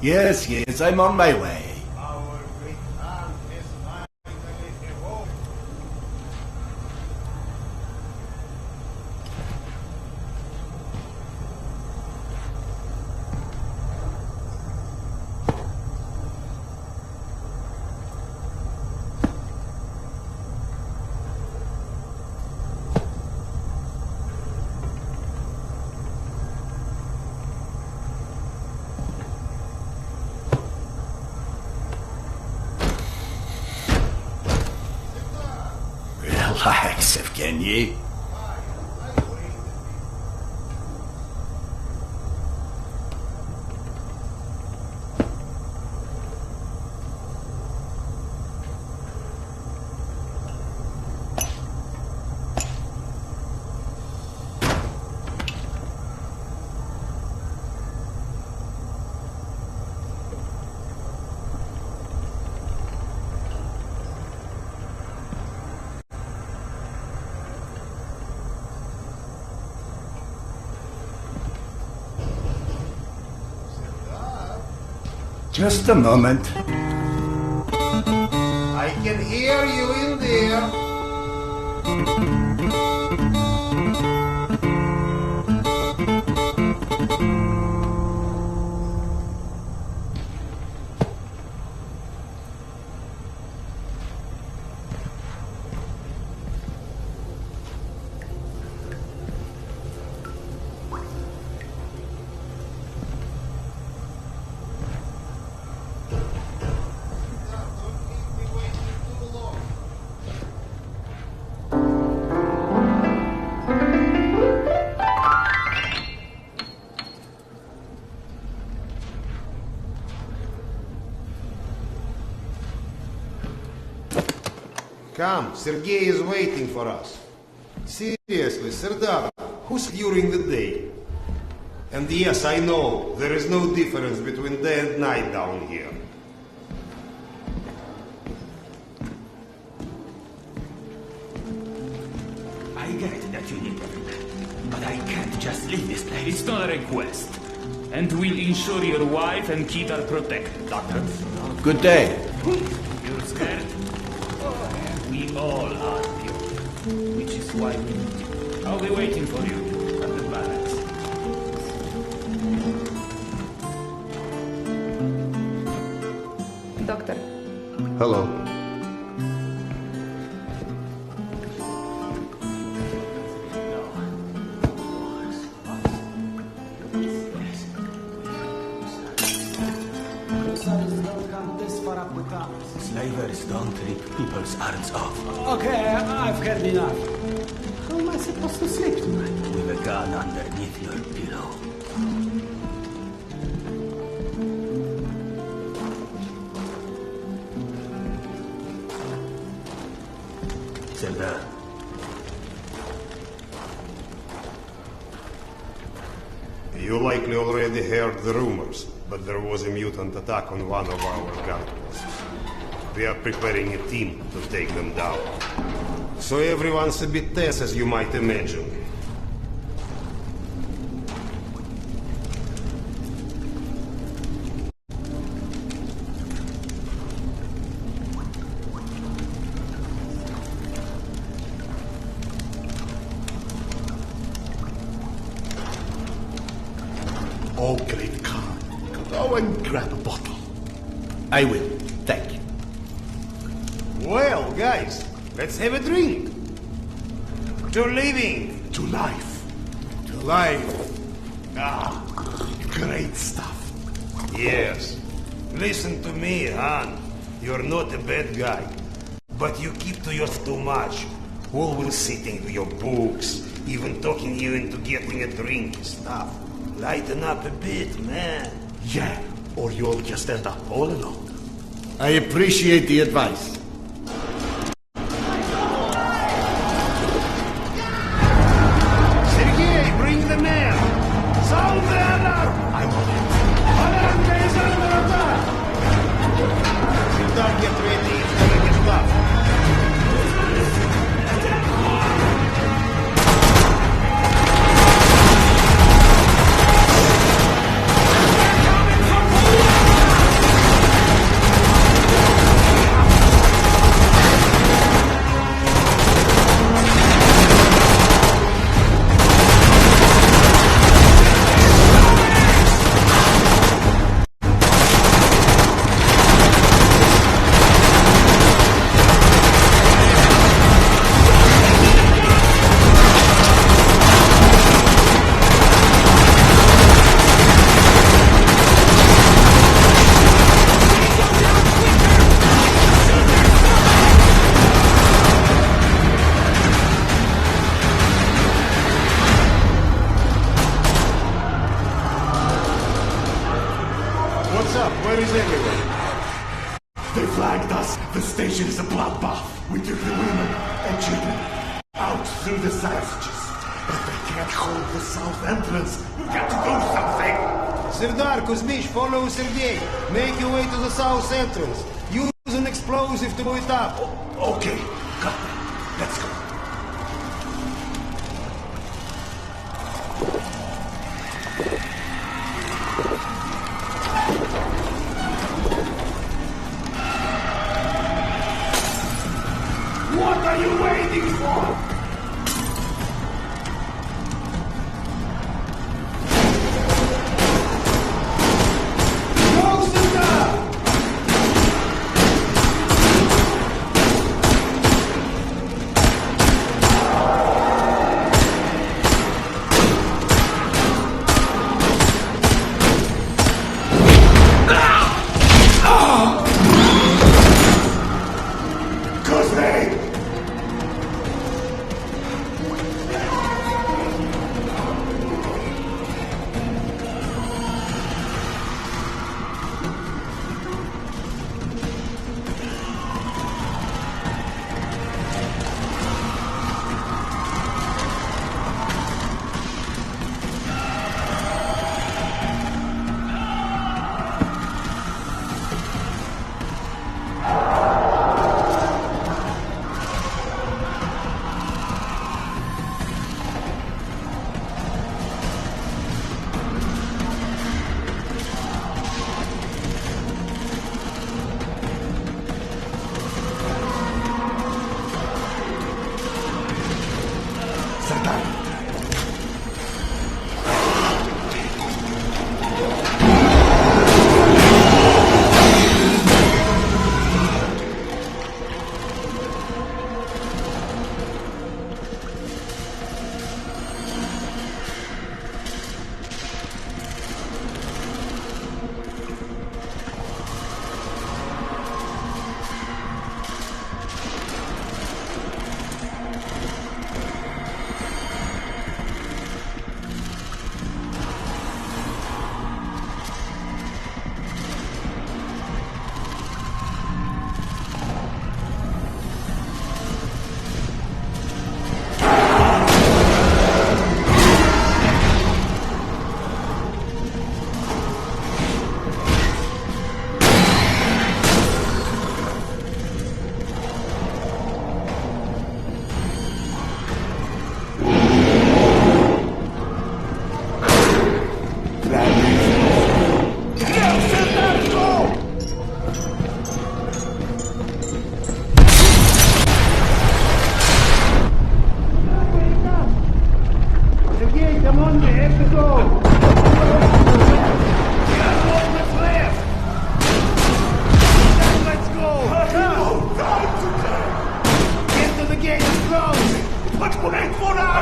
Yes, I'm on my way. Our great aunt is finally home. Relax, Evgeny. Just a moment. I can hear you in there. Come, Sergei is waiting for us. Seriously, Serdar, who's during the day? And yes, I know, there is no difference between day and night down here. I get that you need it, but I can't just leave this place. It's not a request. And we'll ensure your wife and kid are protected, Doctor. Good day. You're scared? We all are, Pure. Which is why we need you. I'll be waiting for you at the barracks. Doctor, Hello. Slavers don't rip people's arms off. Okay, I've had enough. How am I supposed to sleep tonight? With a gun underneath your pillow. Serdar. You likely already heard the rumors, but there was a mutant attack on one of our guard posts. We are preparing a team to take them down. So everyone's a bit tense, as you might imagine. Oh, great Khan. Go and grab a bottle. I will. Thank you. Well, guys, let's have a drink. To living. To life. To life. Ah, great stuff. Yes. Listen to me, Han. You're not a bad guy. But you keep to yourself too much. Always sitting to your books. Even talking you into getting a drink and stuff. Lighten up a bit, man. Yeah, or you'll just end up all alone. I appreciate the advice. Sergei, bring the man. Sound the alarm. I'm on it. Alarm is under attack. Serdar, get ready. It's gonna get tough. Coming from bloodbath. We took the women and children out through the passages. But they can't hold the south entrance. We've got to do something. Serdar, Kuzmich, follow Sergei. Make your way to the south entrance. Use an explosive to blow it up. Okay, got that. Let's go. What are you waiting for?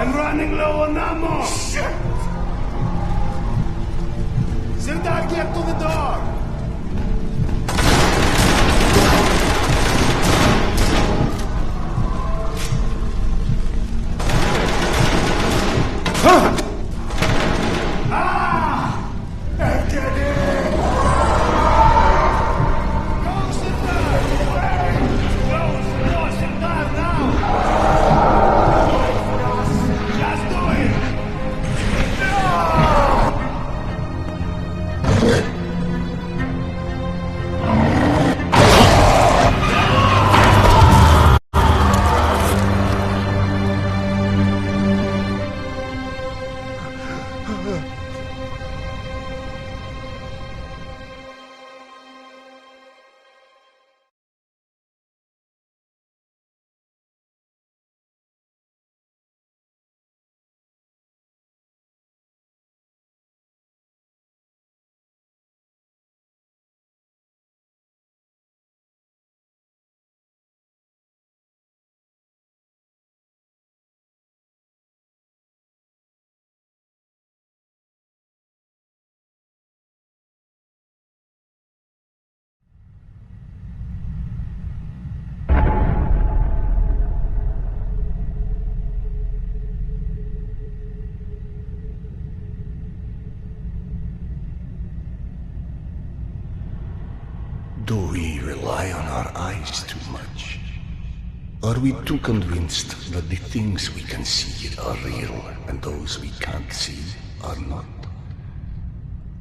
I'm running low on ammo! Shit! Serdar, get to the door! Are we too convinced that the things we can see are real and those we can't see are not?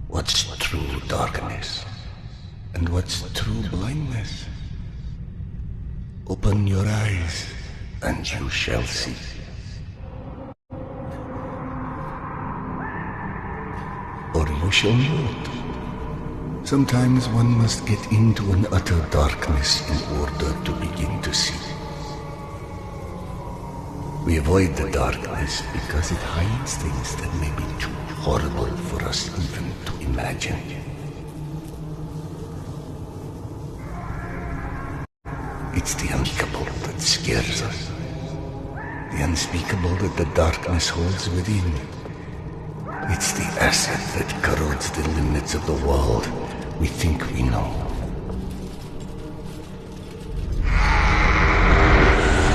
What's true darkness? And what's true blindness? Open your eyes and you shall see. Or you shall not. Sometimes one must get into an utter darkness in order to begin to see. We avoid the darkness because it hides things that may be too horrible for us even to imagine. It's the unspeakable that scares us. The unspeakable that the darkness holds within. It's the acid that corrodes the limits of the world we think we know.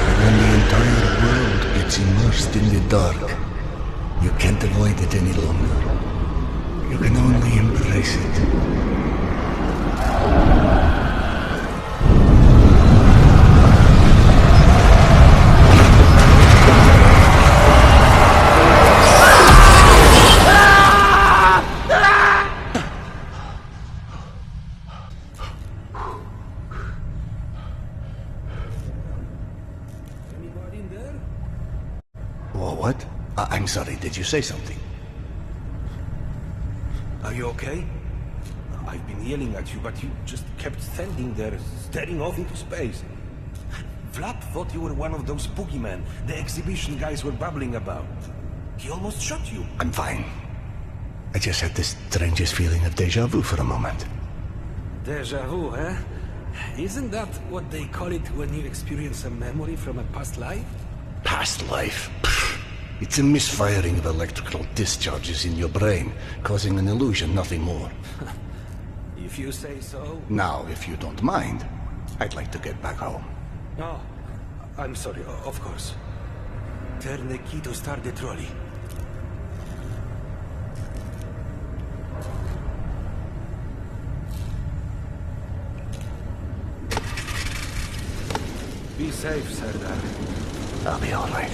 And when the entire world gets immersed in the dark, you can't avoid it any longer. You can only embrace it. What? I'm sorry, did you say something? Are you okay? I've been yelling at you, but you just kept standing there, staring off into space. Vlad thought you were one of those boogeymen the exhibition guys were babbling about. He almost shot you. I'm fine. I just had this strangest feeling of deja vu for a moment. Deja vu, eh? Isn't that what they call it when you experience a memory from a past life? Past life? Pfft. It's a misfiring of electrical discharges in your brain, causing an illusion, nothing more. If you say so. Now, if you don't mind, I'd like to get back home. Oh, I'm sorry, of course. Turn the key to start the trolley. Be safe, Serdar. I'll be all right.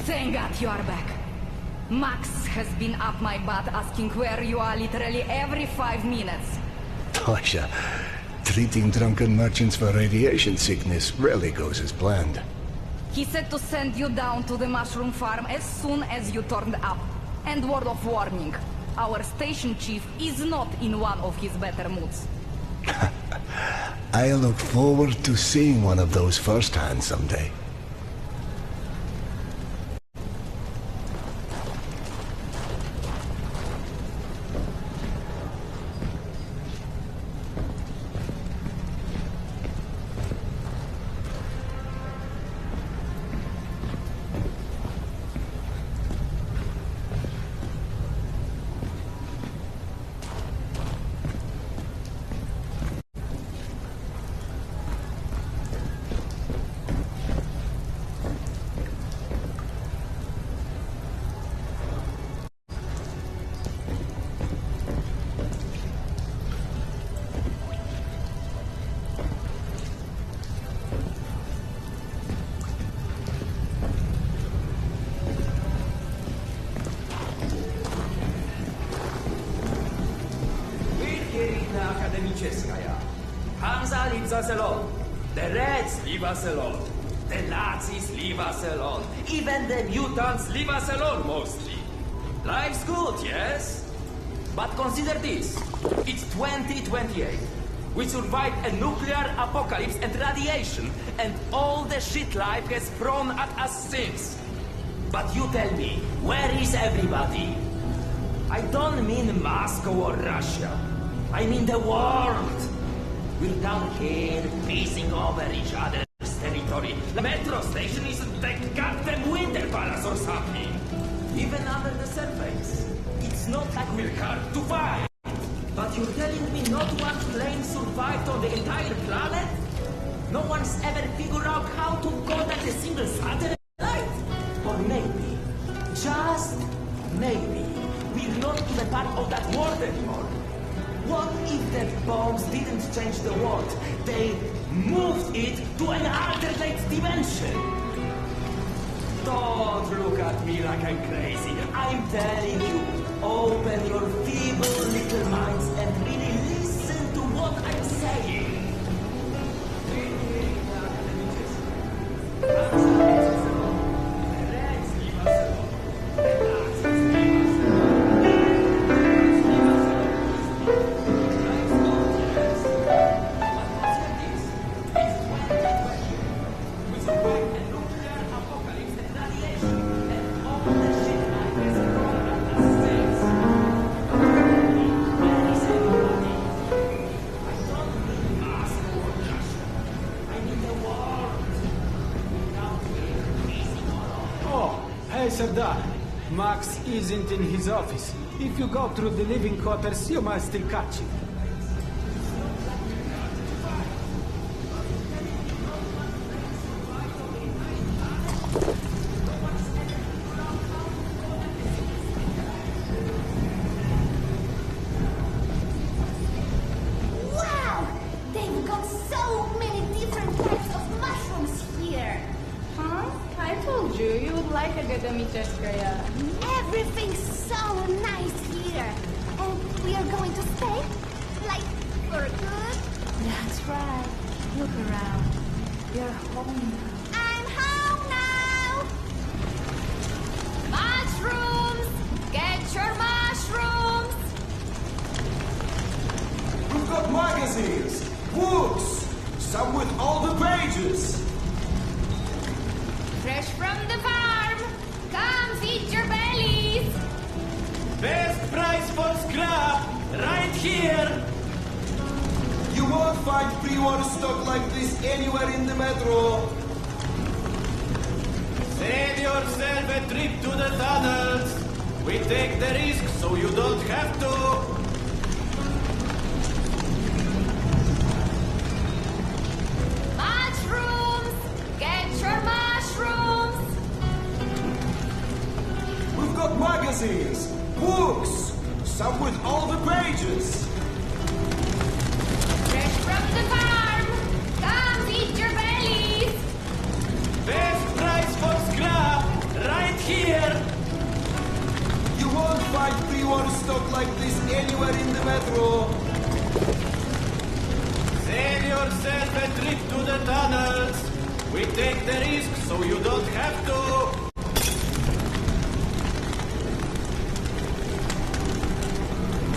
Thank God you are back. Max has been up my butt asking where you are literally every 5 minutes. Tasha, treating drunken merchants for radiation sickness rarely goes as planned. He said to send you down to the mushroom farm as soon as you turned up. And word of warning, our station chief is not in one of his better moods. I look forward to seeing one of those firsthand someday. Hamza leaves us alone. The Reds leave us alone. The Nazis leave us alone. Even the mutants leave us alone, mostly. Life's good, yes? But consider this. It's 2028. We survived a nuclear apocalypse and radiation, and all the shit life has thrown at us since. But you tell me, where is everybody? I don't mean Moscow or Russia. I mean the world. We're down here, pacing over each other's territory. The metro station is the goddamn Winter Palace or something. Even under the surface, it's not like we're hard to find. But you're telling me not one plane survived on the entire planet? No one's ever figured out how to contact a single satellite? Or maybe, just maybe, we're not even part of that world anymore. What if the bombs didn't change the world? They moved it to an alternate dimension. Don't look at me like I'm crazy. I'm telling you, open your feeble little minds and really listen to what I'm saying. Hey, Sardar. Max isn't in his office. If you go through the living quarters, you might still catch him. Wow! They've got so many different types of mushrooms here. Huh? I told you, you would like a Gadamicheskaya. Everything's so nice here. And we are going to stay? Like, for good? That's right. Look around. You're home now. I'm home now! Mushrooms! Get your mushrooms! We've got magazines, books, some with all the pages. Fresh from the farm! Come feed your bellies! Best price for scrap, right here. You won't find pre-war stock like this anywhere in the metro. Save yourself a trip to the tunnels. We take the risk so you don't have to. Mushrooms! Get your mushrooms! We've got magazines, books, some with all the pages. Fresh from the farm! Come feed your bellies! Best price for scrap, right anywhere in the metro. Save yourself a trip to the tunnels. We take the risk so you don't have to.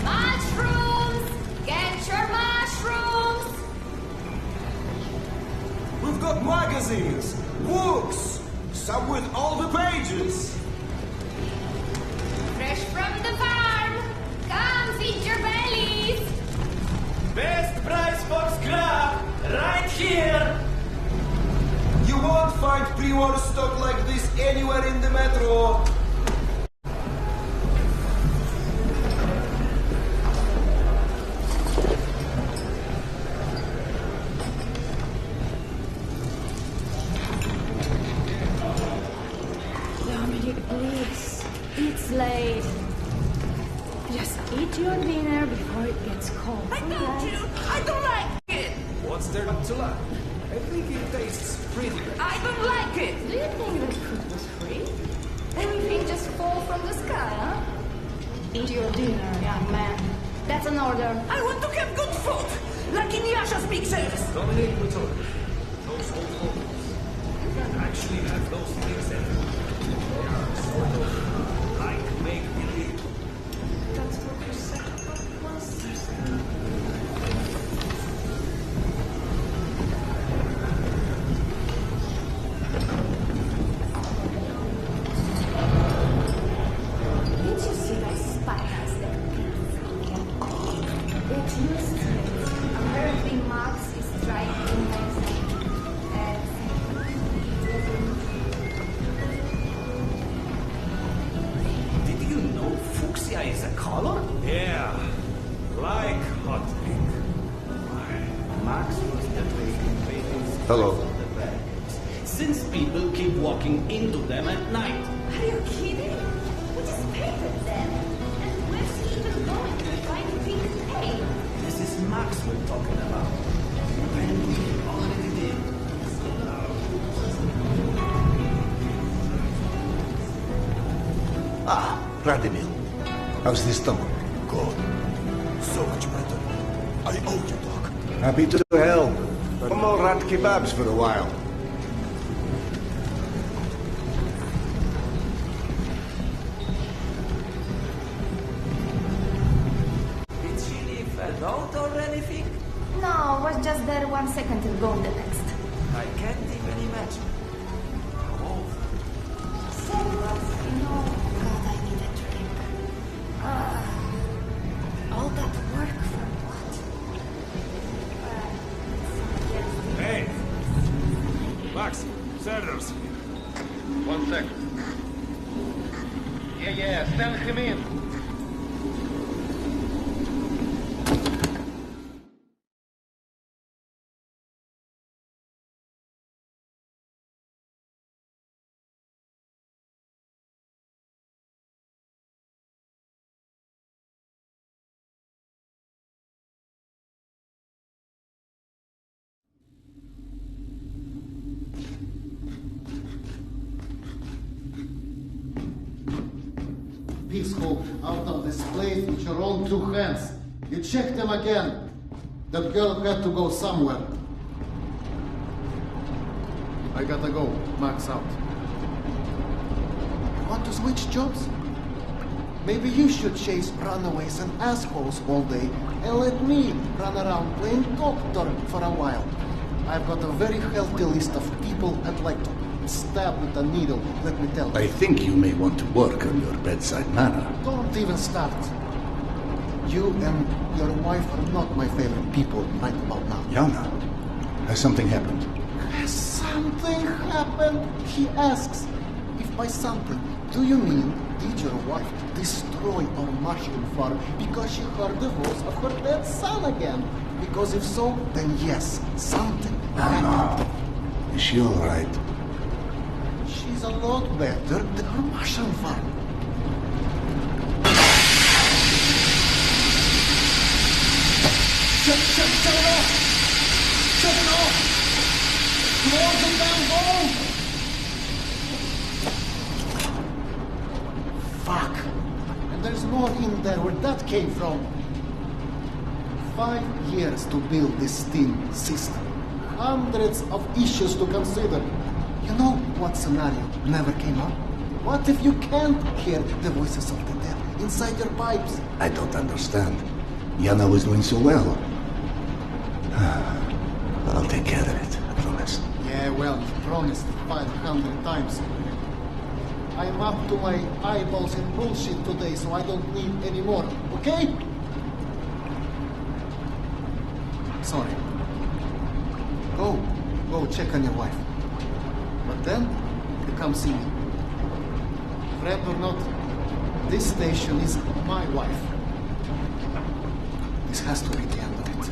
Mushrooms! Get your mushrooms! We've got magazines, books, some with all the pages. Fresh from the farm! Come feed your bellies! Best price for scrap, right here. You won't find pre-war stock like this anywhere in the metro. Dominic, please. It's late. Just eat your dinner before it gets cold. I told you, I don't like it. What's there not to like? I think it tastes pretty good. I don't like it. Do you think that food was free? Everything just fall from the sky, huh? Eat your dinner, young man. That's an order. I want to have good food, like in Yasha's pictures. Dominic, we told you. Those old photos. You can actually have those things there. They are sort of like make-believe. That's what you said about monsters. Did you see those spiders there? Get used to it. Apparently Max is trying to make Did you know fuchsia is a color? Yeah, like hot pink. Max was definitely painting Hello. on the back. Since people keep walking into them at night. Are you kidding? We just painted them. And where's he even going to find pink paint? This is Max we're talking about. And we already did. Ah, Vladimir. How's the stomach? Good. So much better. I owe you, Doc. Happy to help. No more rat kebabs for a while. Did she leave a note or anything? No, was just there 1 second to go the next. I can't even imagine. Oh, So, God, I need a drink. All that work for what? Hey! Max, Sanders. 1 second. Yeah, send him in. Peaceful out of this place with your own 2 hands. You checked them again. That girl had to go somewhere. I gotta go. Max out. You want to switch jobs? Maybe you should chase runaways and assholes all day and let me run around playing doctor for a while. I've got a very healthy list of people I'd like to stab with a needle, let me tell you. I think you may want to work on your bedside manner. Don't even start. You and your wife are not my favorite people right about now. Yana, has something happened? Has something happened? He asks. If by something, do you mean did your wife destroy our mushroom farm because she heard the voice of her dead son again? Because if so, then yes, something happened. Is she all right? She's a lot better than her mushroom farm. Shut it off! Shut it off! Close the damn hole! Fuck! And there's more in there where that came from. 5 years to build this thin system. Hundreds of issues to consider. You know what scenario never came up? What if you can't hear the voices of the dead inside your pipes? I don't understand. Yana was doing so well. I'll take care of it, I promise. Yeah, well, you promised 500 times. I'm up to my eyeballs in bullshit today, so I don't need any more, okay? Sorry. Go check on your wife. But then, you come see me. Friend or not, this station is my wife. This has to be the end of it.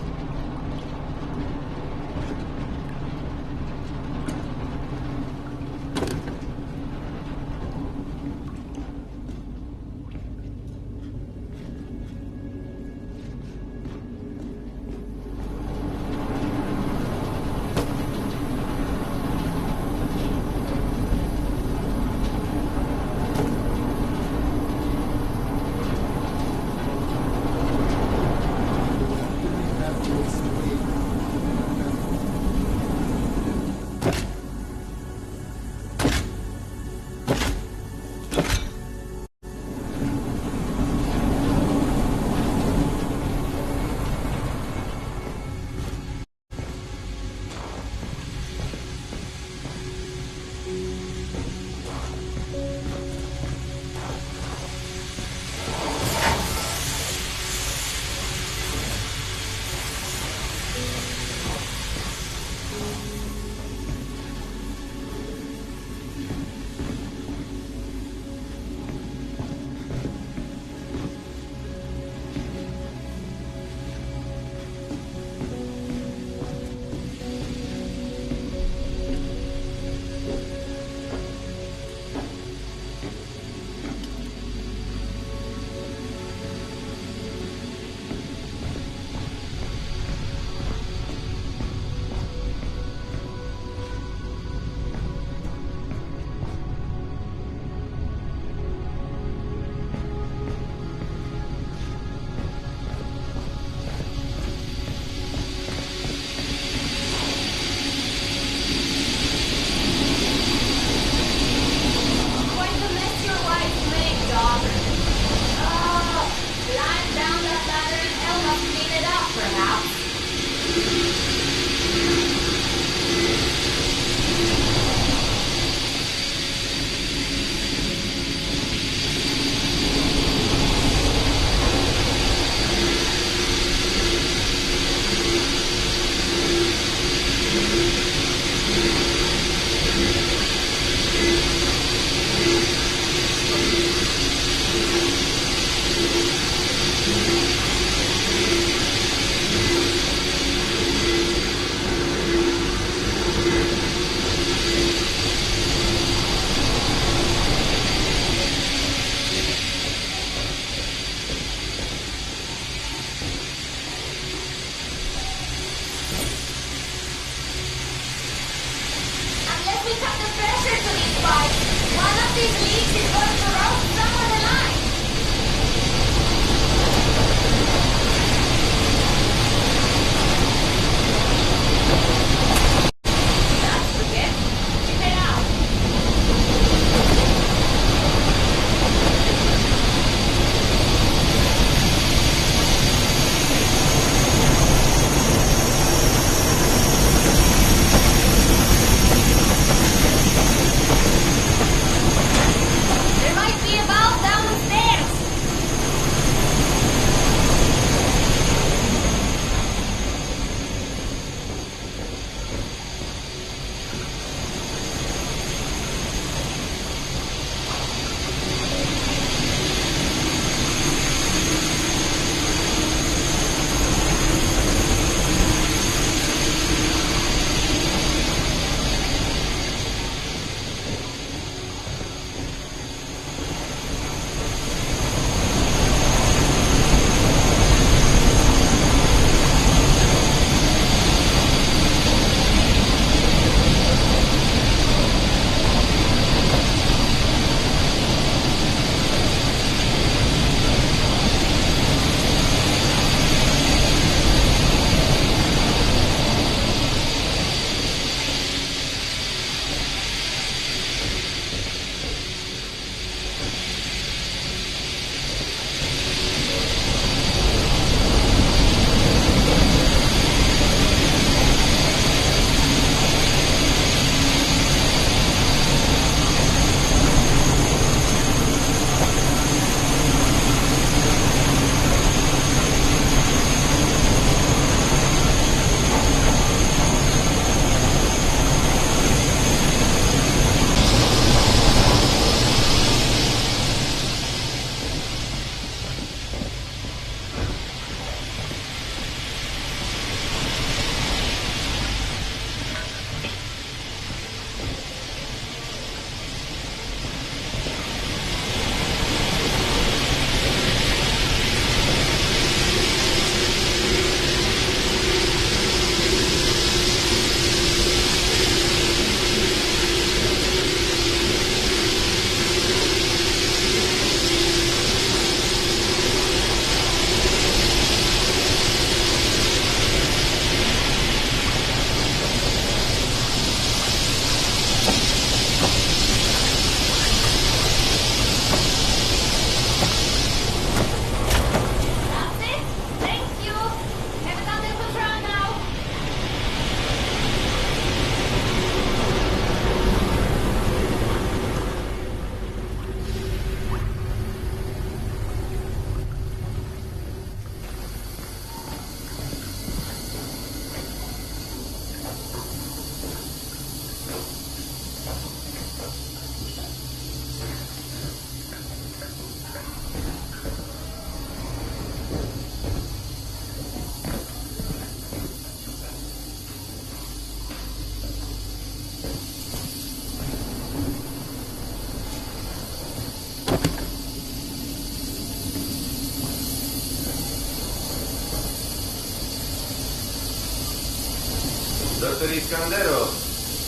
Mr. Iskandero.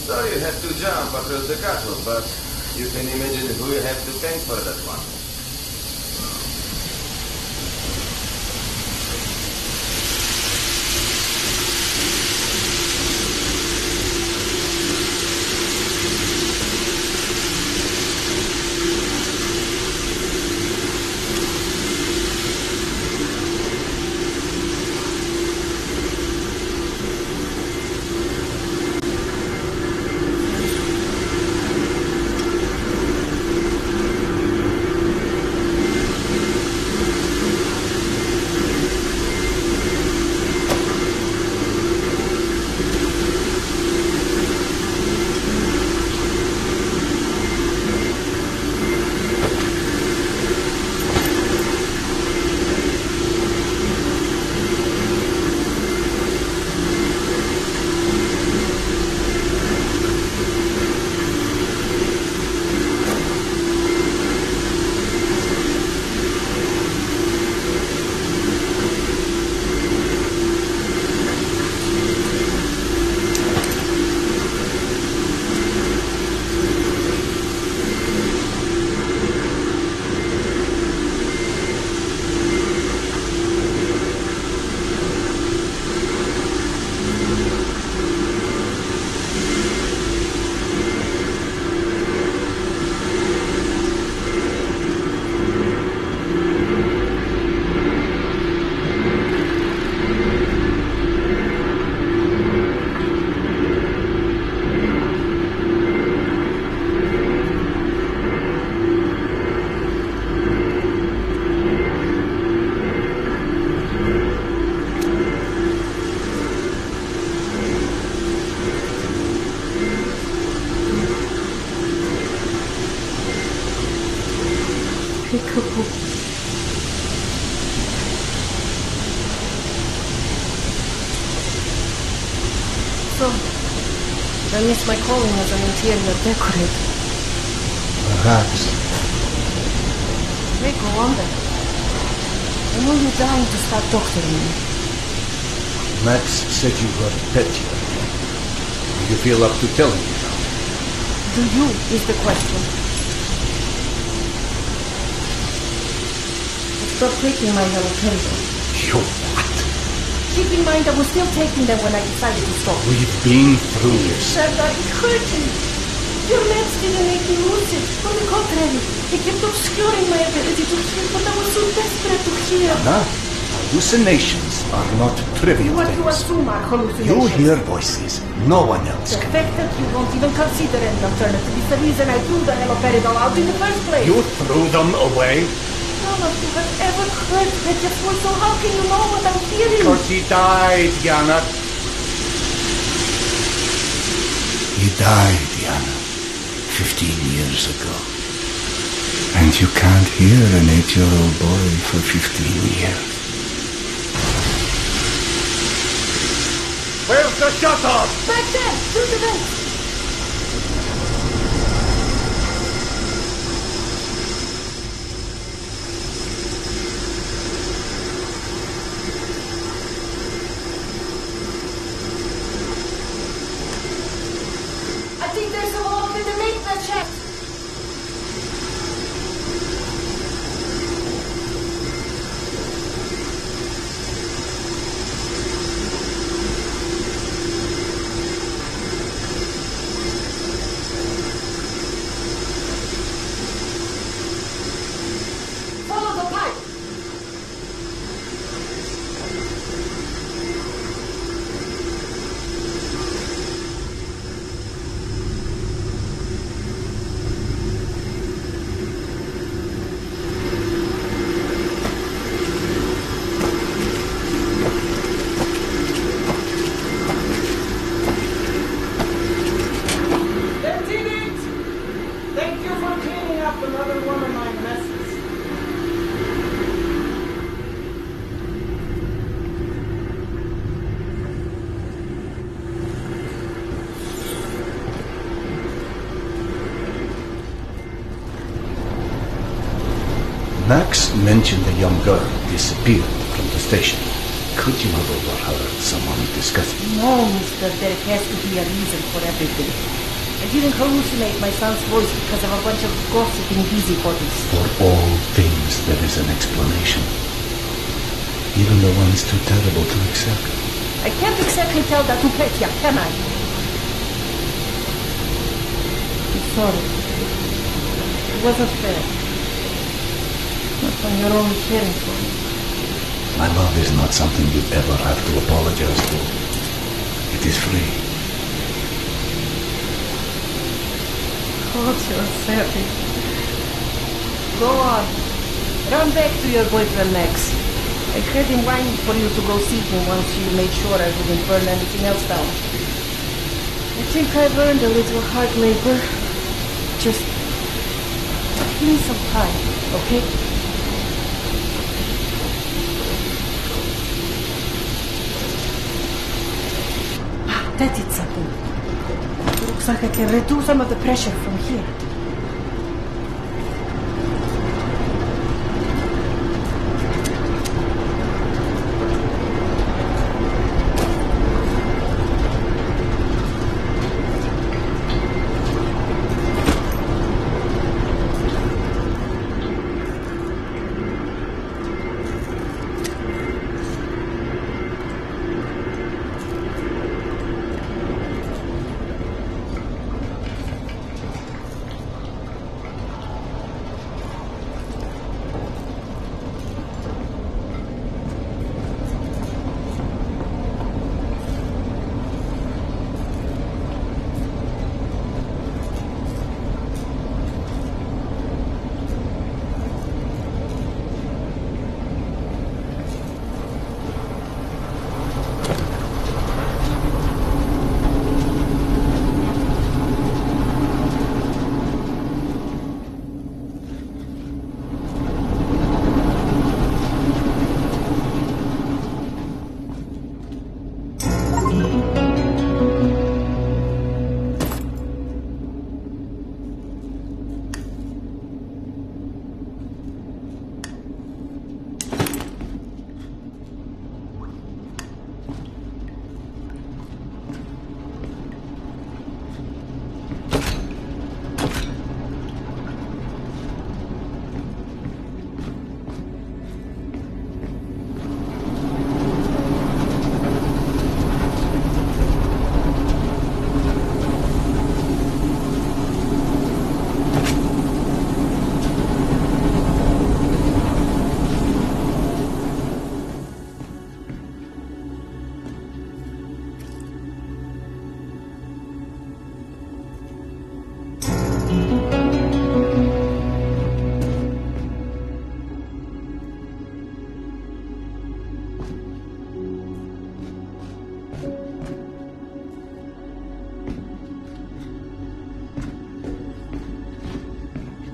Sorry you have to jump across the cattle, but you can imagine who you have to thank for that one. So, I missed my calling as an interior decorator. Perhaps. Hey, go on then. I know you're dying to start doctoring me. Max said you were petty. Do you feel up to telling me now? Do you, is the question. Stop taking my haloperidol. You what? Keep in mind I was still taking them when I decided to stop. We've been through this. Sardar, it hurt me. Your meds didn't make me lucid. On the contrary, they kept obscuring my ability to hear, but I was so desperate to hear. Anna, hallucinations are not trivial What you things. assume are hallucinations. You hear voices no one else The can. fact that you won't even consider any alternative is the reason I threw the haloperidol out in the first place. You threw them away? None of you have ever heard Petya's voice, so how can you know what I'm feeling? Because he died, Yana. He died, Yana, 15 years ago. And you can't hear an 8-year-old boy for 15 years. Where's the shutter? Back there, through the vent. I think there's a lock in the maintenance shaft. Follow the pipe. That's it! Thank you for cleaning up another one of my messes. Max mentioned a young girl disappeared from the station. Could you have overheard someone discussing? No, mister, there has to be a reason for everything. I didn't hallucinate my son's voice because of a bunch of gossiping busybodies. For all things there is an explanation. Even the ones too terrible to accept. I can't exactly tell that to Petya, can I? I'm sorry. It wasn't fair. Not when you're only caring for me. My love is not something you ever have to apologize for. It is free. Oh, you're savage. Go on. Run back to your boyfriend, Max. I had him whining for you to go see him once you made sure I wouldn't burn anything else down. I think I've earned a little hard labor. Just give me some time, okay? That did something. Looks like I can reduce some of the pressure from here.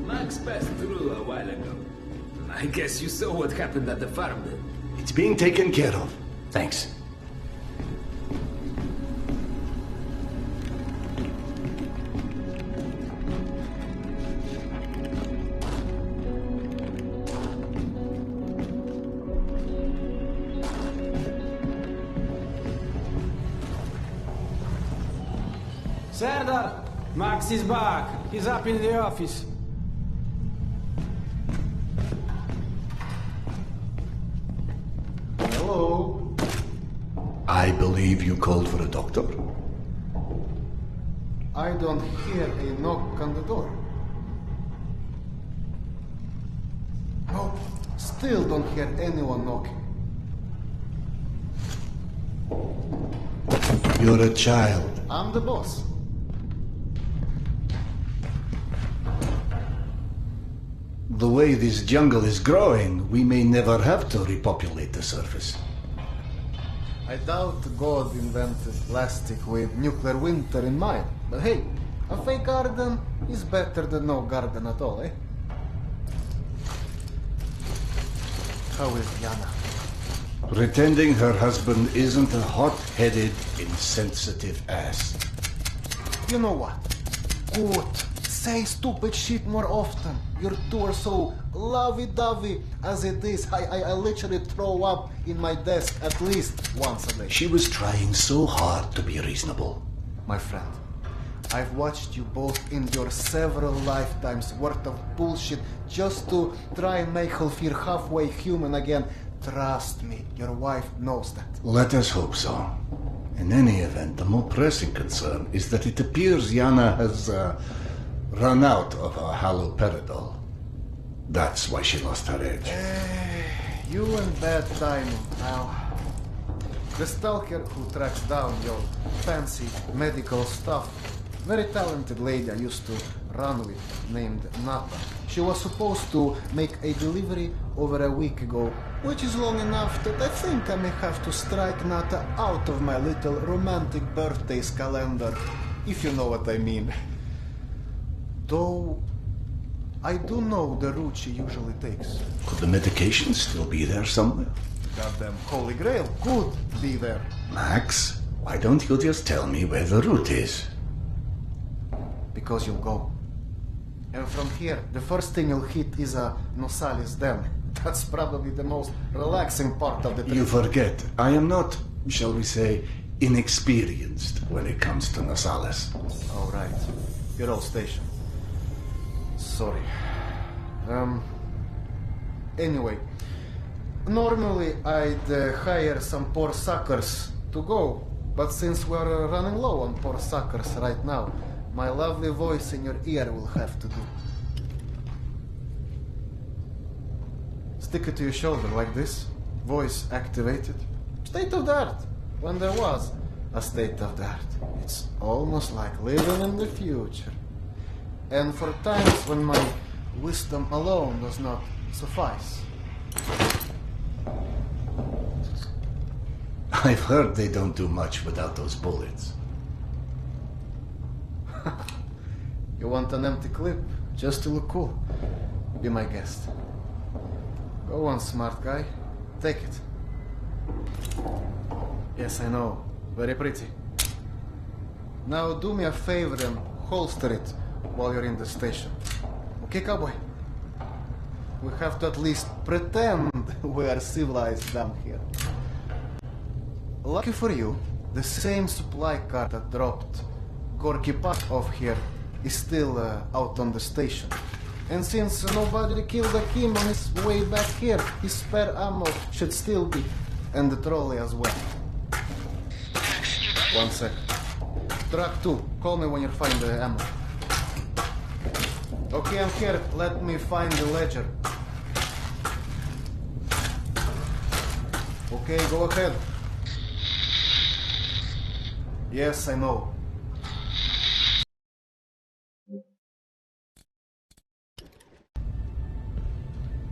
Max passed through a while ago. I guess you saw what happened at the farm then. It's being taken care of. Thanks. Serdar! Max is back. He's up in the office. Hello? I believe you called for a doctor? I don't hear a knock on the door. No, still don't hear anyone knocking. You're a child. I'm the boss. The way this jungle is growing, we may never have to repopulate the surface. I doubt God invented plastic with nuclear winter in mind. But hey, a fake garden is better than no garden at all, eh? How is Yana? Pretending her husband isn't a hot-headed, insensitive ass. You know what? Good, say stupid shit more often. Your two are so lovey-dovey as it is. I literally throw up in my desk at least once a day. She was trying so hard to be reasonable. My friend, I've watched you both endure several lifetimes worth of bullshit just to try and make her feel halfway human again. Trust me, your wife knows that. Let us hope so. In any event, the more pressing concern is that it appears Yana has run out of her haloperidol. That's why she lost her edge. You and bad timing, now. The stalker who tracks down your fancy medical stuff, very talented lady I used to run with, named Nata. She was supposed to make a delivery over a week ago, which is long enough that I think I may have to strike Nata out of my little romantic birthdays calendar, if you know what I mean. Though, I do know the route she usually takes. Could the medication still be there somewhere? Goddamn Holy Grail could be there. Max, why don't you just tell me where the route is? Because you'll go. And from here, the first thing you'll hit is a Nosalis Den. That's probably the most relaxing part of the trip. You forget, I am not, shall we say, inexperienced when it comes to Nosalis. All right. You're all stationed. Sorry. Anyway, normally I'd hire some poor suckers to go, but since we're running low on poor suckers right now, my lovely voice in your ear will have to do. Stick it to your shoulder like this, voice activated. State of the art, when there was a state of the art. It's almost like living in the future. And for times when my wisdom alone does not suffice. I've heard they don't do much without those bullets. You want an empty clip, just to look cool? Be my guest. Go on, smart guy. Take it. Yes, I know. Very pretty. Now do me a favor and holster it while you're in the station. Okay, cowboy? We have to at least pretend we are civilized down here. Lucky for you, the same supply car that dropped Gorky Park off here is still out on the station. And since nobody killed Akim on his way back here, his spare ammo should still be, and the trolley as well. 1 sec. Truck 2, call me when you find the ammo. Okay, I'm here. Let me find the ledger. Okay, go ahead. Yes, I know.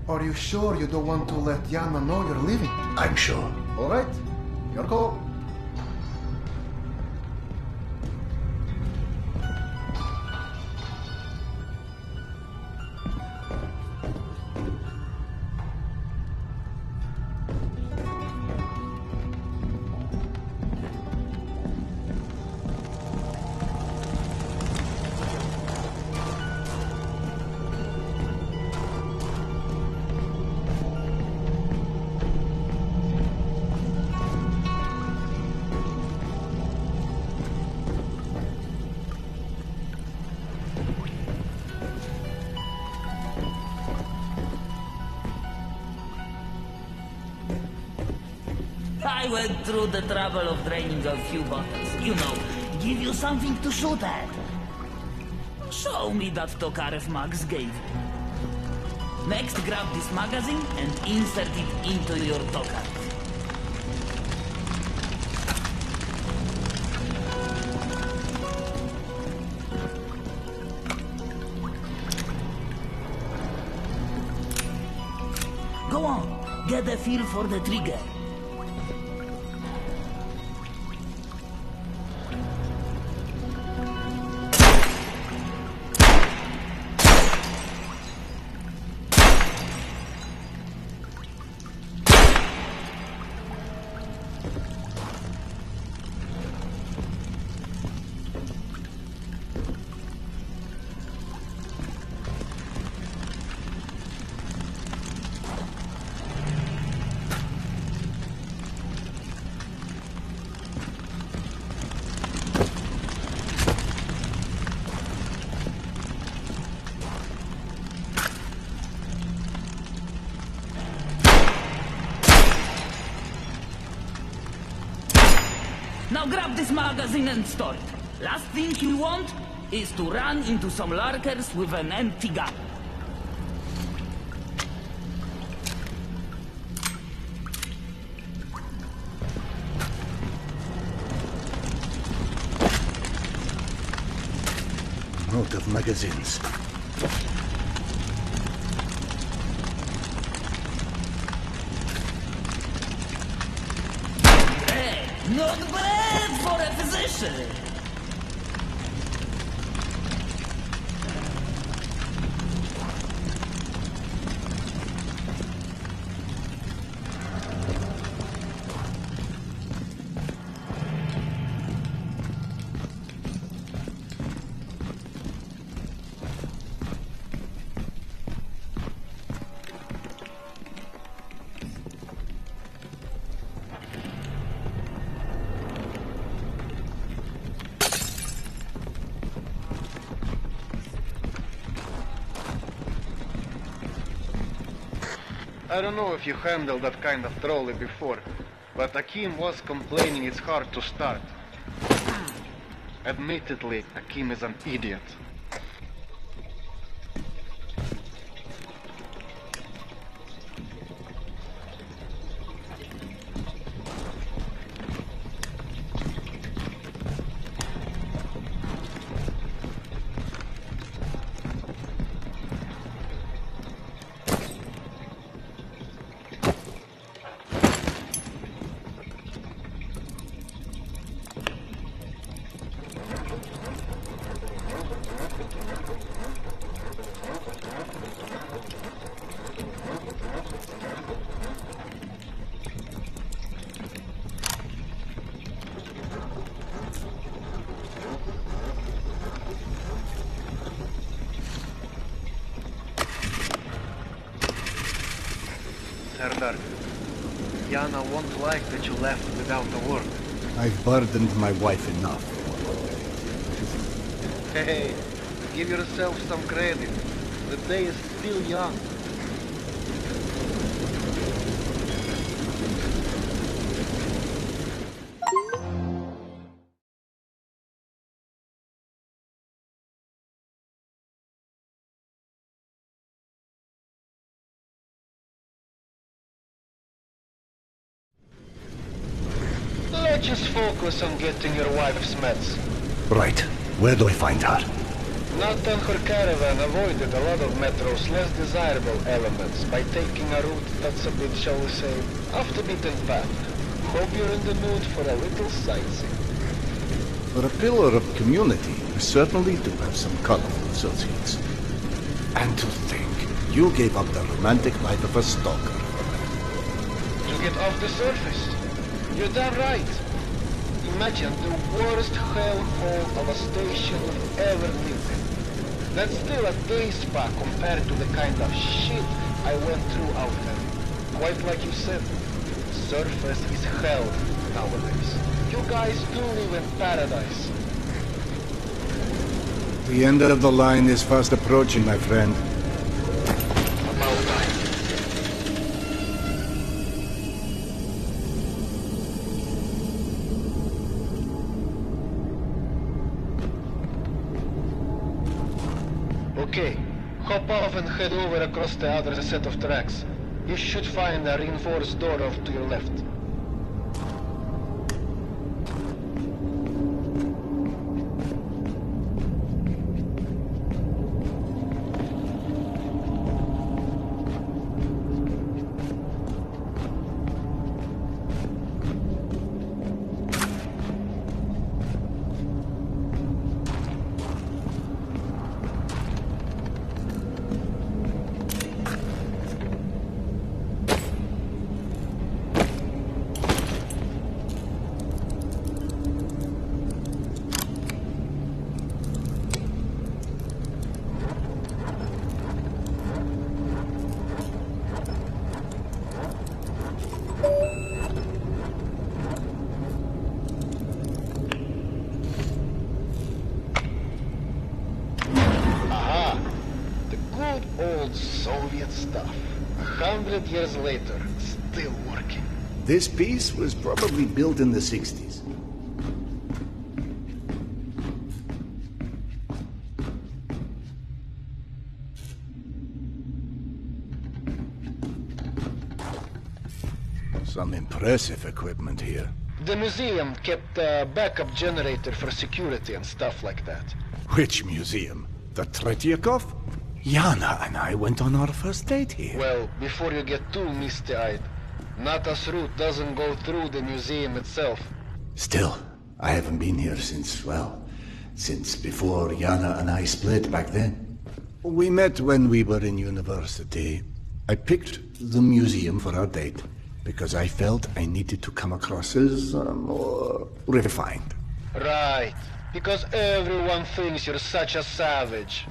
Are you sure you don't want to let Yana know you're leaving? I'm sure. All right, your call. I went through the trouble of draining a few bottles. You know, give you something to shoot at. Show me that Tokarev Max gave you. Next, grab this magazine and insert it into your Tokarev. Go on, get a feel for the trigger. Now grab this magazine and store it. Last thing you want is to run into some lurkers with an empty gun. Note of magazines. Hey, not bad for a physician. I don't know if you handled that kind of trolley before, but Akim was complaining it's hard to start. Admittedly, Akim is an idiot. Serdar, Yana won't like that you left without a word. I've burdened my wife enough. Hey, give yourself some credit. The day is still young. Let's just focus on getting your wife's meds. Right. Where do I find her? Not on her caravan avoided a lot of Metro's less desirable elements by taking a route that's a bit, shall we say, off the beaten path. Hope you're in the mood for a little sightseeing. For a pillar of community, you certainly do have some colorful associates. And to think, you gave up the romantic life of a stalker. To get off the surface. You're damn right. Imagine the worst hellhole of a station we've ever lived in. That's still a day spa compared to the kind of shit I went through out there. Quite like you said, surface is hell nowadays. You guys do live in paradise. The end of the line is fast approaching, my friend. About time. Okay, hop off and head over across the other set of tracks. You should find a reinforced door off to your left. Soviet stuff. 100 years later, still working. This piece was probably built in the 60s. Some impressive equipment here. The museum kept a backup generator for security and stuff like that. Which museum? The Tretiakov? Yana and I went on our first date here. Well, before you get too misty-eyed, Nata's route doesn't go through the museum itself. Still, I haven't been here since before Yana and I split back then. We met when we were in university. I picked the museum for our date because I felt I needed to come across as more refined. Right, because everyone thinks you're such a savage.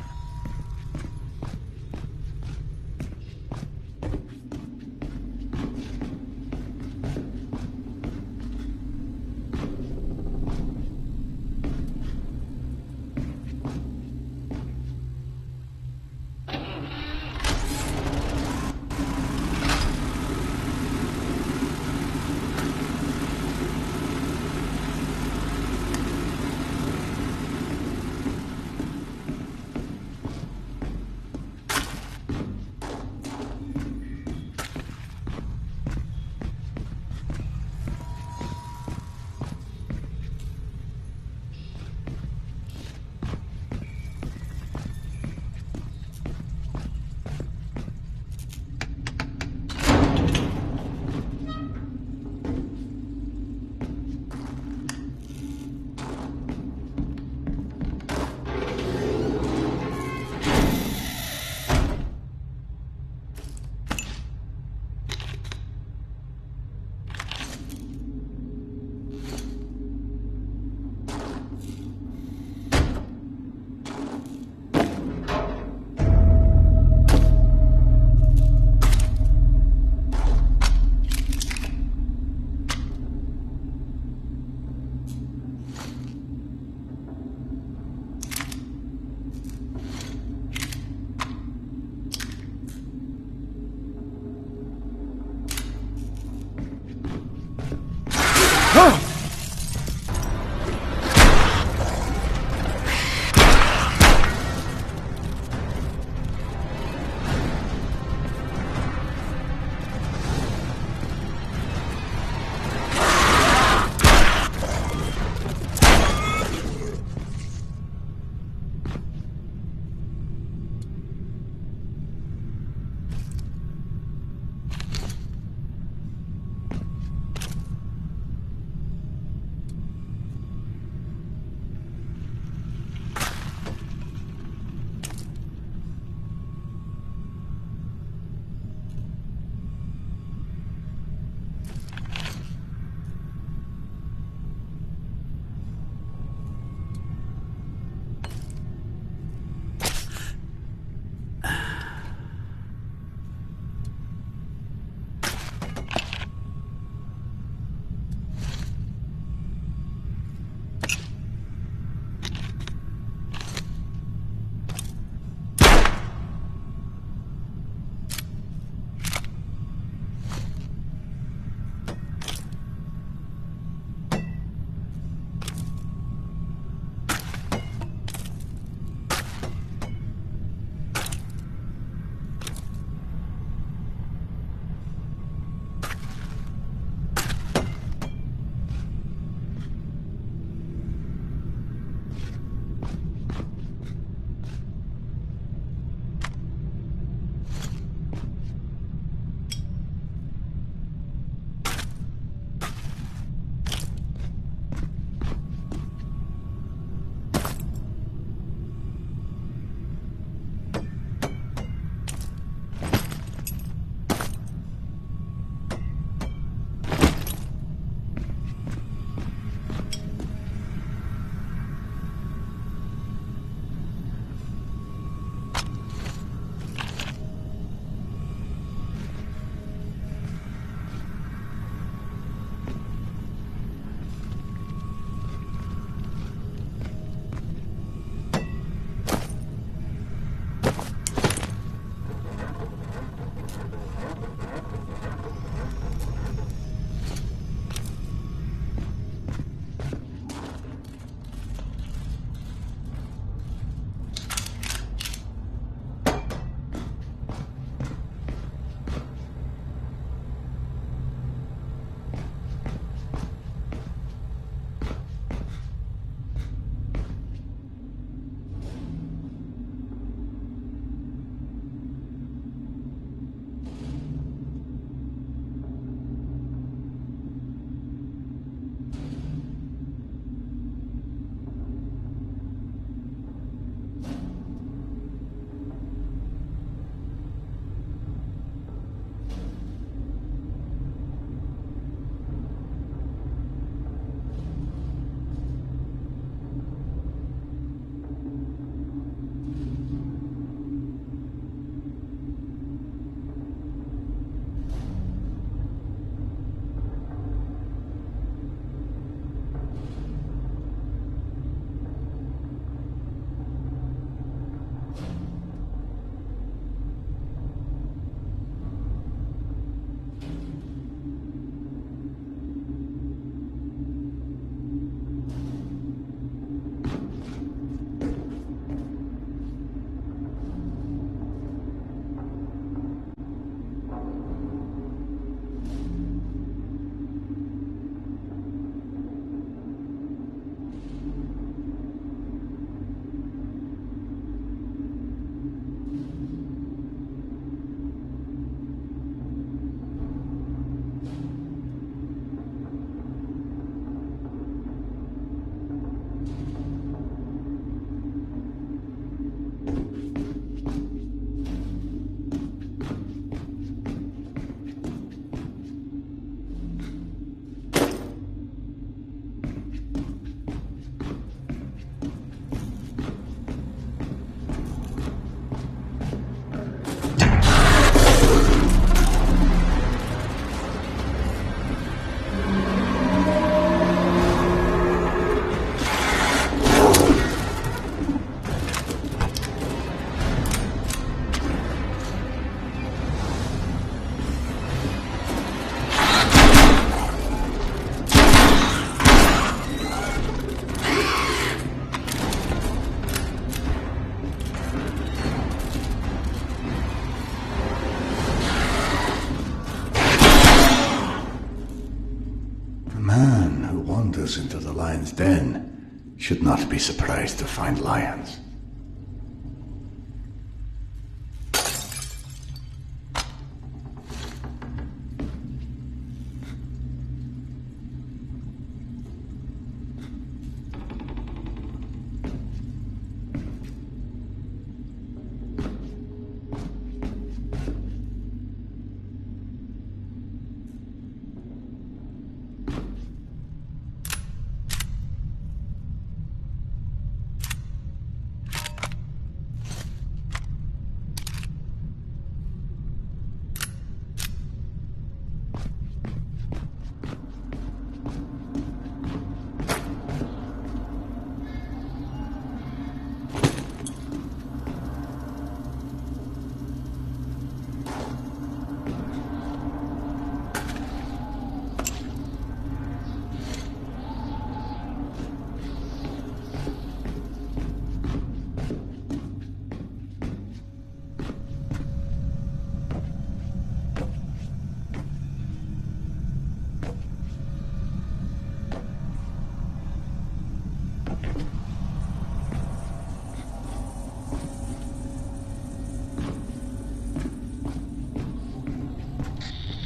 wanders into the lion's den should not be surprised to find lions.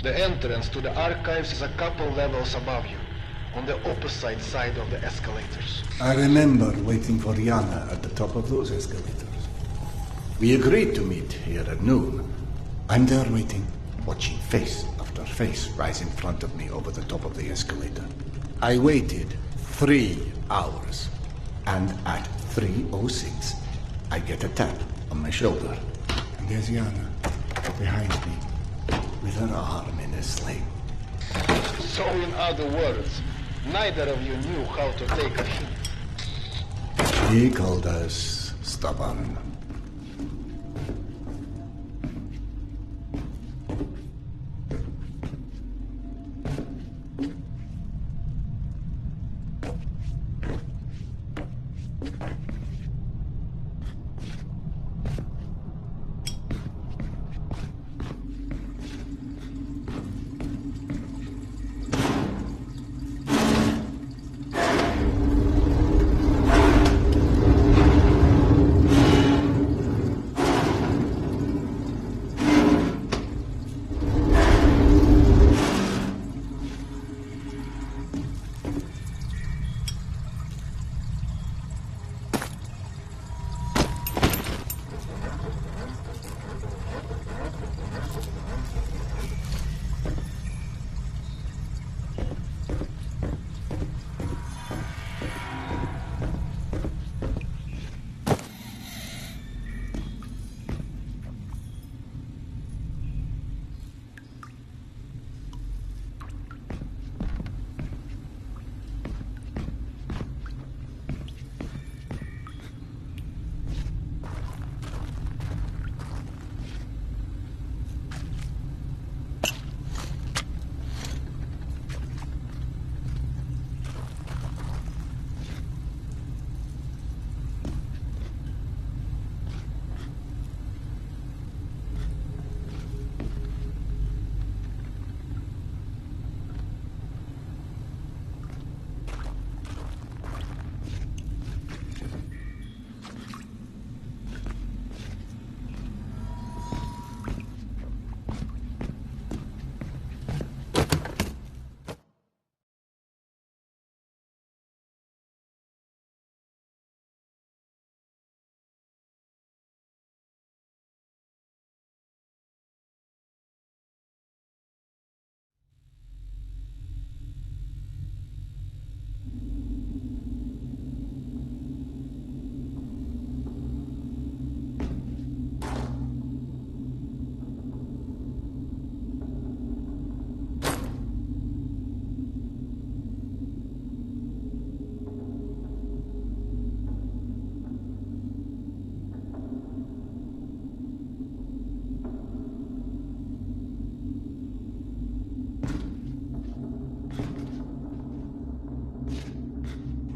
The entrance to the archives is a couple levels above you, on the opposite side of the escalators. I remember waiting for Yana at the top of those escalators. We agreed to meet here at noon. I'm there waiting, watching face after face rise in front of me over the top of the escalator. I waited 3 hours, and at 3:06, I get a tap on my shoulder. And there's Yana, behind me, with her arm in a sling. So in other words, neither of you knew how to take a hint. He called us stubborn.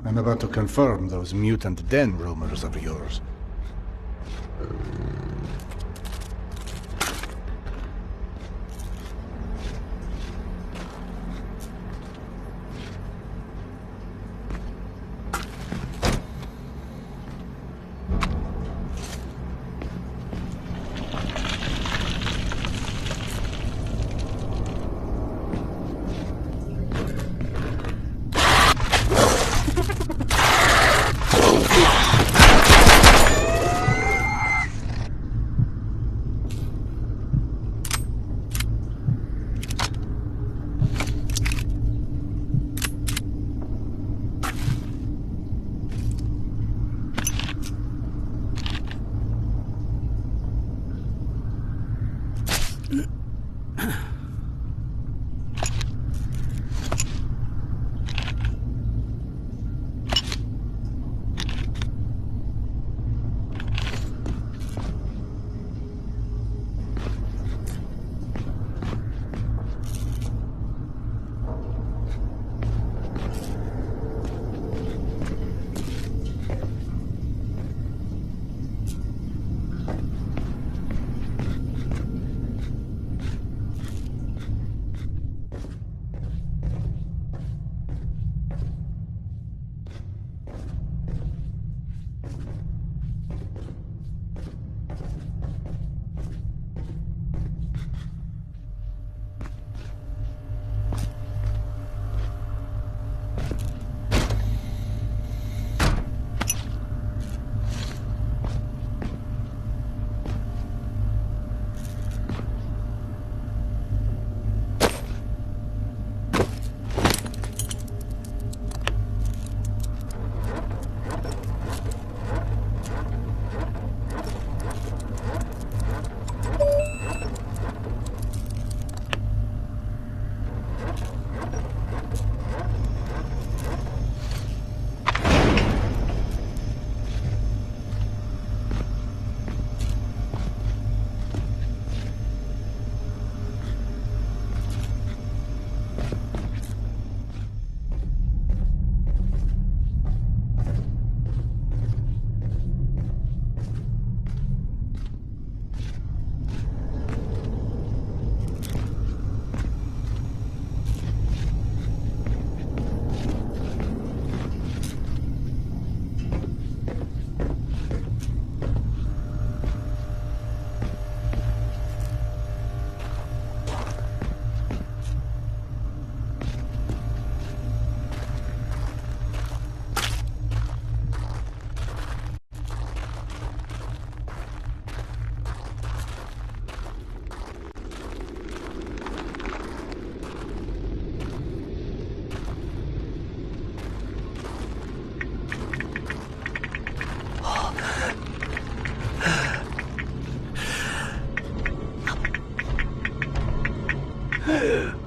I'm about to confirm those mutant den rumors of yours.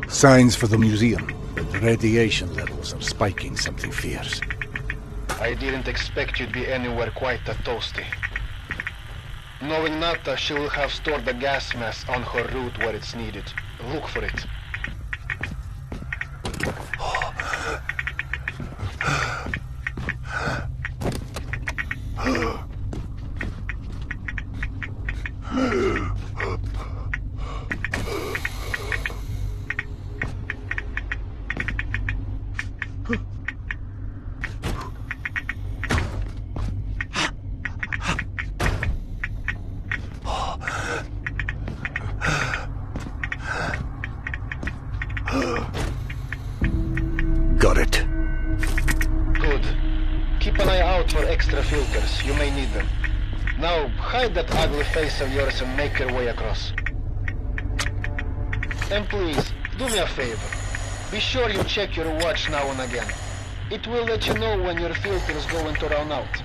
Signs for the museum, but the radiation levels are spiking something fierce. I didn't expect you'd be anywhere quite that toasty. Knowing Nata, she will have stored the gas mask on her route where it's needed. Look for it. Got it. Good. Keep an eye out for extra filters. You may need them. Now, hide that ugly face of yours and make your way across. And please, do me a favor. Be sure you check your watch now and again. It will let you know when your filter is going to run out.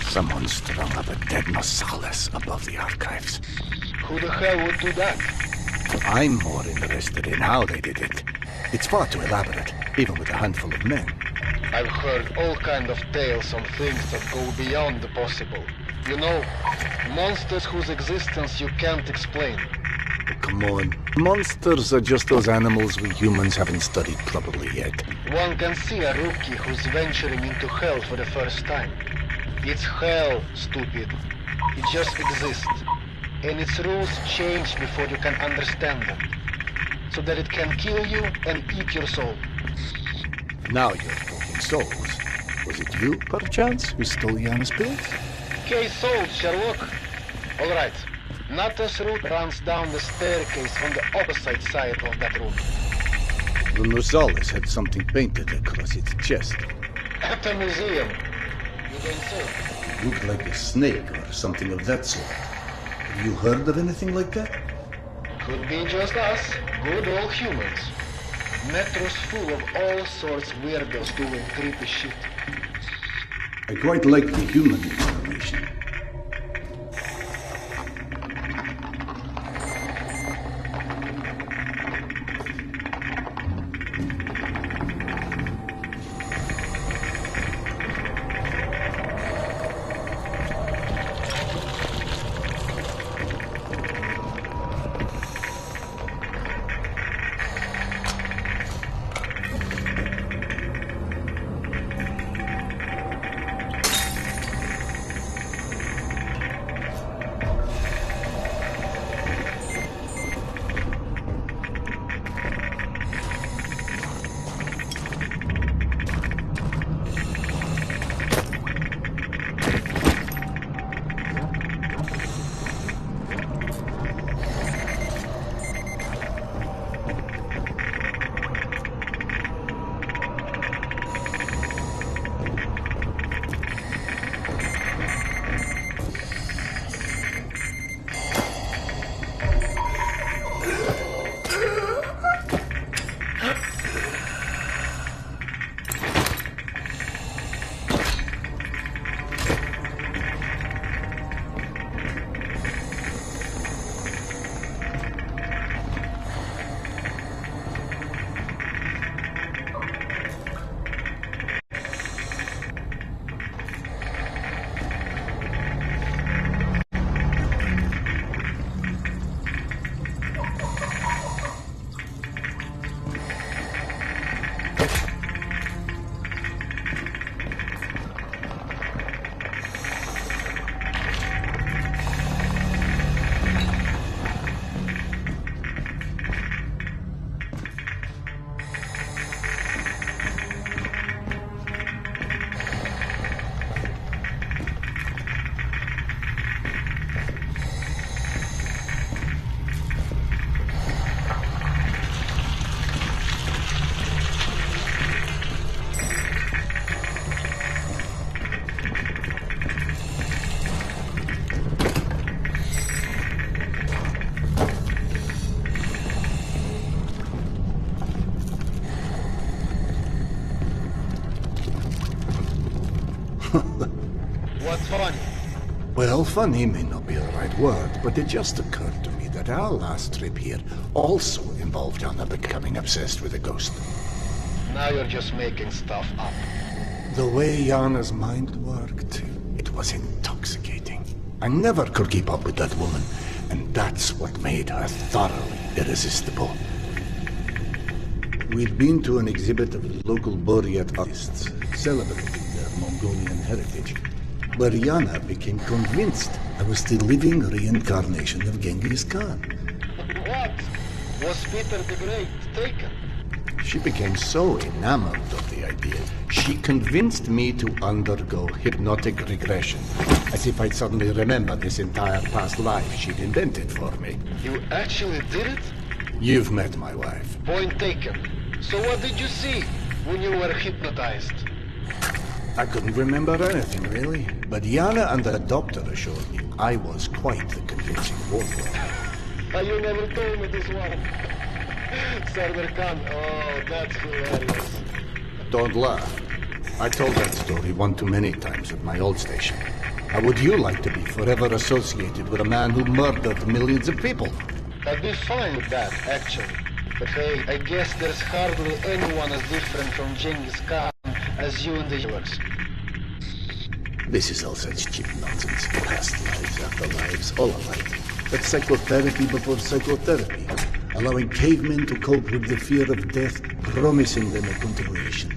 Someone strung up a dead Nosalis above the archives. Who the hell would do that? I'm more interested in how they did it. It's far too elaborate, even with a handful of men. I've heard all kind of tales on things that go beyond the possible. You know, monsters whose existence you can't explain. Come on. Monsters are just those animals we humans haven't studied properly yet. One can see a rookie who's venturing into hell for the first time. It's hell, stupid. It just exists. And its rules change before you can understand them. So that it can kill you and eat your soul. Now you're talking souls. Was it you, perchance, who stole Yana's pills? Case solved, Sherlock. All right. Nata's route runs down the staircase on the opposite side of that room. The Nosalis had something painted across its chest. At a museum. You don't say. Looked like a snake or something of that sort. Have you heard of anything like that? Could be just us, good old humans. Metro's full of all sorts weirdos doing creepy shit. I quite like the human incarnation. What's funny? Well, funny may not be the right word, but it just occurred to me that our last trip here also involved Anna becoming obsessed with a ghost. Now you're just making stuff up. The way Yana's mind worked, it was intoxicating. I never could keep up with that woman, and that's what made her thoroughly irresistible. We'd been to an exhibit of local Buryat artists celebrating their Mongolian heritage, where Yana became convinced I was the living reincarnation of Genghis Khan. What? Was Peter the Great taken? She became so enamored of the idea, she convinced me to undergo hypnotic regression, as if I'd suddenly remember this entire past life she'd invented for me. You actually did it? You've met my wife. Point taken. So what did you see when you were hypnotized? I couldn't remember anything, really. But Yana and the doctor assured me I was quite the convincing warlord. You never told me this one. Sardar Khan, oh, that's hilarious. Don't laugh. I told that story one too many times at my old station. How would you like to be forever associated with a man who murdered millions of people? I'd be fine with that, actually. But hey, I guess there's hardly anyone as different from Genghis Khan as you and the healers. This is all such cheap nonsense. Past lives, afterlives, all alike. But psychotherapy before psychotherapy. Allowing cavemen to cope with the fear of death, promising them a continuation.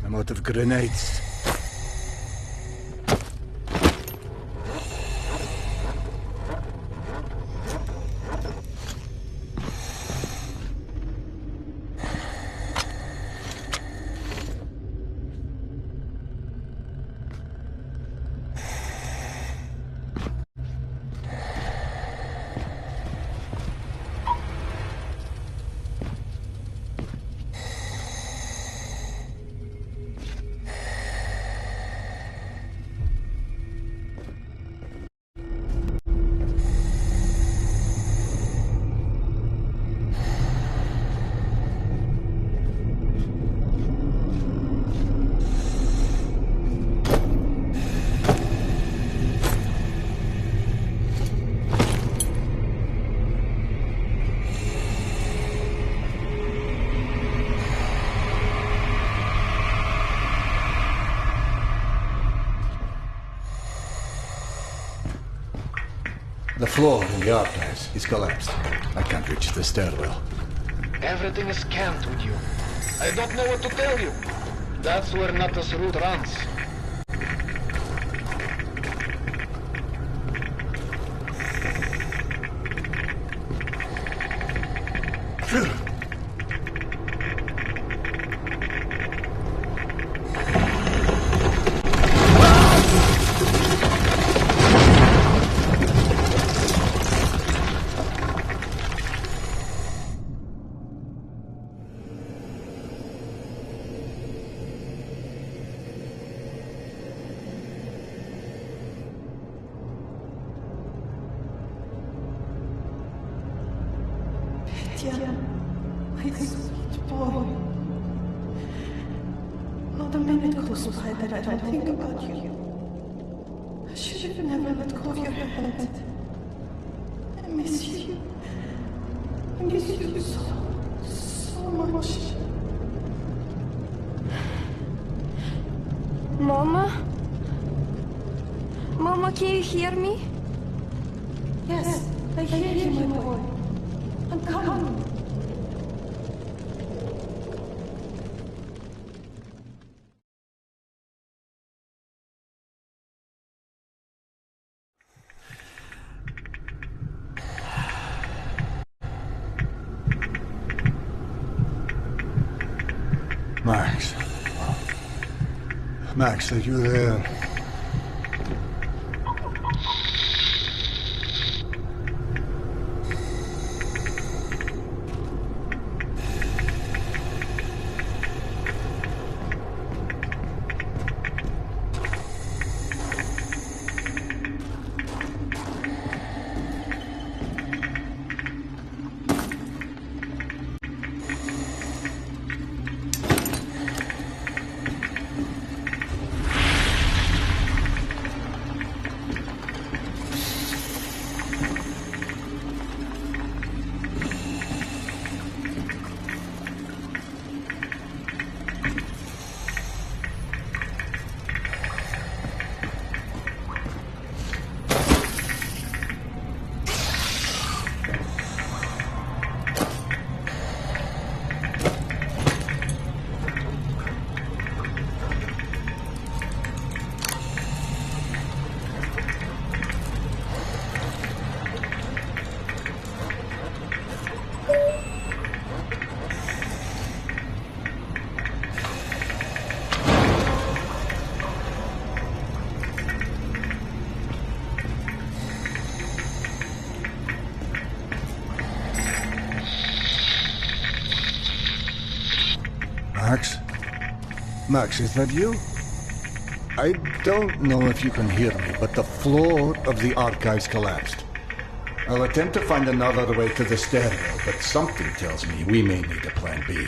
I'm out of grenades. The floor in the archives is collapsed. I can't reach the stairwell. Everything is scanned with you. I don't know what to tell you. That's where Natas' route runs. My sweet boy. Not a minute goes by that I don't think about you. I should have never let go of your hand. I miss you. I miss you so much. Mama? Mama, Can you hear me? Yes, I hear you, my boy. I'm coming. Max. Max, are you there? Max? Max, is that you? I don't know if you can hear me, but the floor of the archives collapsed. I'll attempt to find another way to the stairwell, but something tells me we may need a plan B.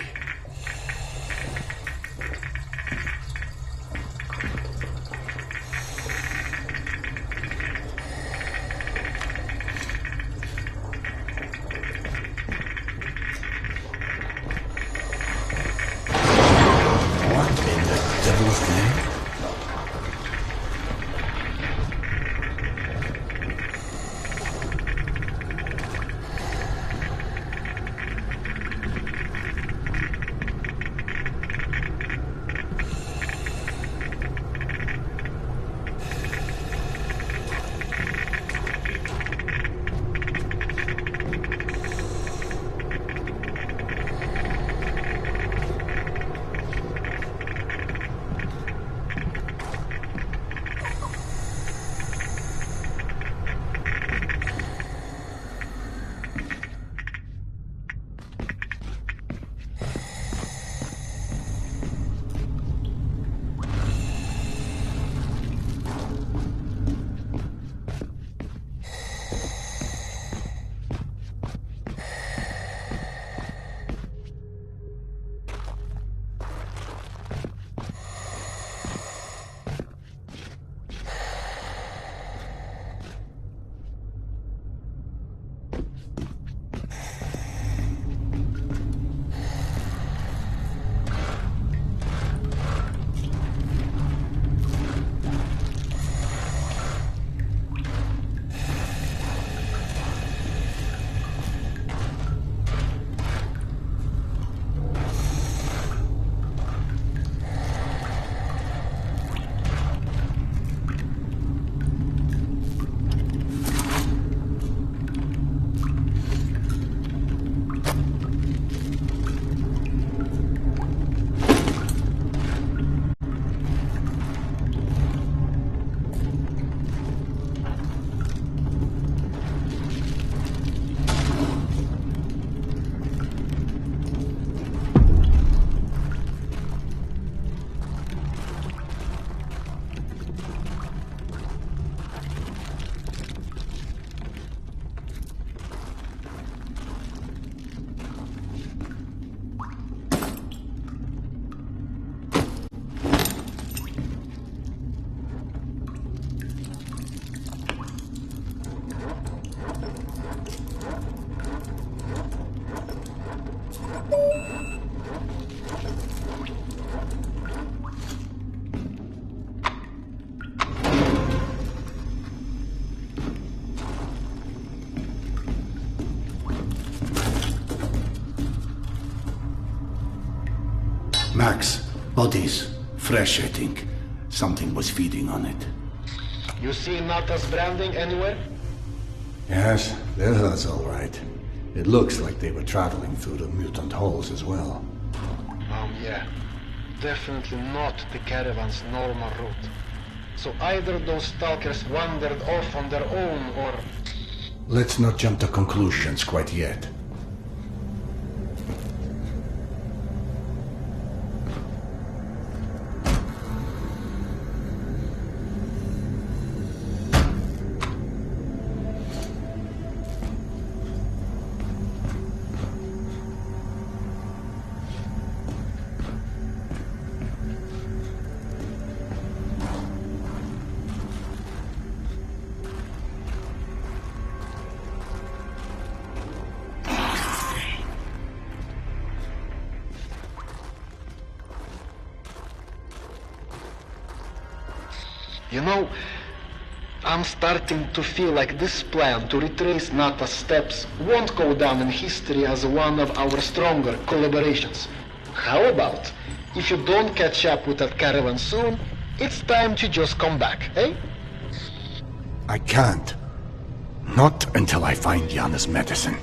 Bodies. Fresh, I think. Something was feeding on it. You see Nata's branding anywhere? Yes, they're hers all right. It looks like they were traveling through the mutant halls as well. Yeah. Definitely not the caravan's normal route. So either those stalkers wandered off on their own, or... Let's not jump to conclusions quite yet. You know, I'm starting to feel like this plan to retrace Nata's steps won't go down in history as one of our stronger collaborations. How about, if you don't catch up with that caravan soon, it's time to just come back, eh? I can't. Not until I find Yana's medicine.